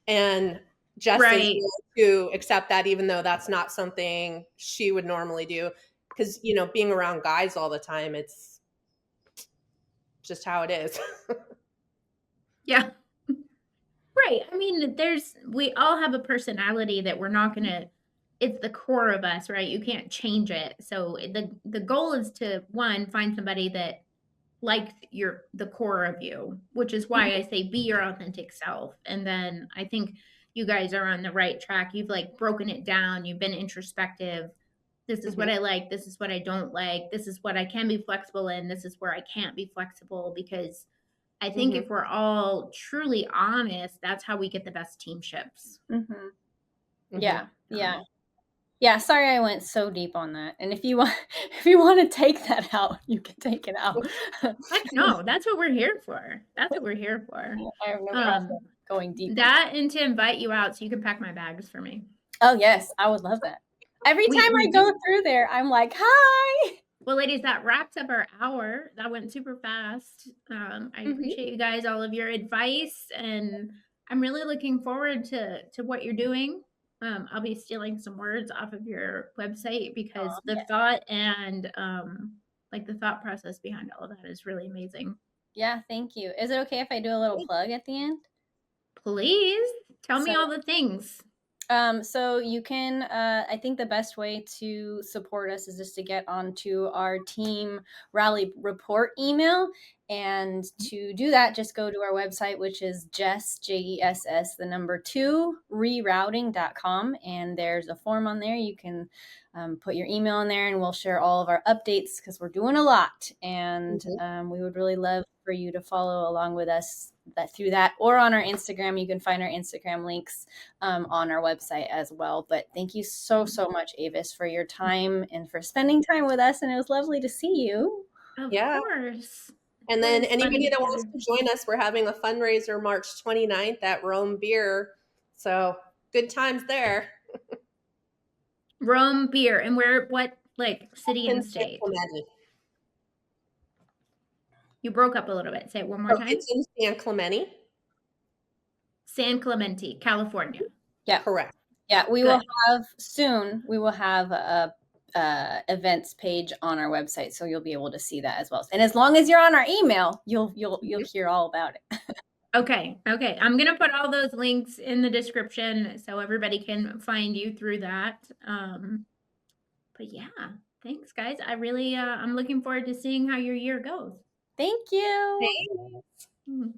And Jess is
Right.
willing to accept that even though that's not something she would normally do. Because, being around guys all the time, it's just how it is.
Yeah. Right. I mean, we all have a personality that we're not gonna, it's the core of us, right? You can't change it. So the goal is to one, find somebody that likes the core of you, which is why I say be your authentic self. And then I think you guys are on the right track. You've like broken it down, you've been introspective. This is what
Hmm.
I like, this is what I don't like, this is what I can be flexible in, this is where I can't be flexible because I think
Hmm.
if we're all truly honest, that's how we get the best teamships.
Mm-hmm.
Hmm.
Yeah, yeah, yeah. Sorry, I went so deep on that. And if you want, if you want to take that out, you can take it out.
Heck no, that's what we're here for. That's what we're here for.
I have no problem
Um,
going deep on
that and to invite you out so you can pack my bags for me.
Oh yes, I would love that. Every time
We
I go
do.
through there, I'm like, hi.
Well, ladies, that wraps up our hour. That went super fast. I
Mm-hmm.
appreciate you guys, all of your advice, and I'm really looking forward to what you're doing. I'll be stealing some words off of your website because the
Yeah.
thought and like the thought process behind all of that is really amazing.
Yeah, thank you. Is it okay if I do a little plug at the end?
Please tell
So
me all the things.
So you can, I think the best way to support us is just to get onto our team rally report email. And to do that, just go to our website, which is Jess, the number two, rerouting.com. And there's a form on there. You can put your email in there and we'll share all of our updates because we're doing a lot. And
Hmm.
we would really love for you to follow along with us through that or on our Instagram. You can find our Instagram links on our website as well. But thank you so, so much, Avis, for your time and for spending time with us. And it was lovely to see you.
Of
Yeah.
course. It's
And then
always fun to
anybody
get
that wants
together.
to join us, we're having a fundraiser March 29th at Rome Beer. So good times there.
Rum beer. And what like city
In
and
San
state?
Clemente.
You broke up a little bit. Say it one more
Oh,
time.
it's in San Clemente.
San Clemente, California.
Yeah.
Correct.
Yeah, we will
Good.
have soon. We will have a events page on our website, so you'll be able to see that as well. And as long as you're on our email, you'll hear all about it.
Okay. Okay. I'm going to put all those links in the description so everybody can find you through that. But yeah, thanks guys. I really I'm looking forward to seeing how your year goes.
Thank you.
Thanks.
Mhm.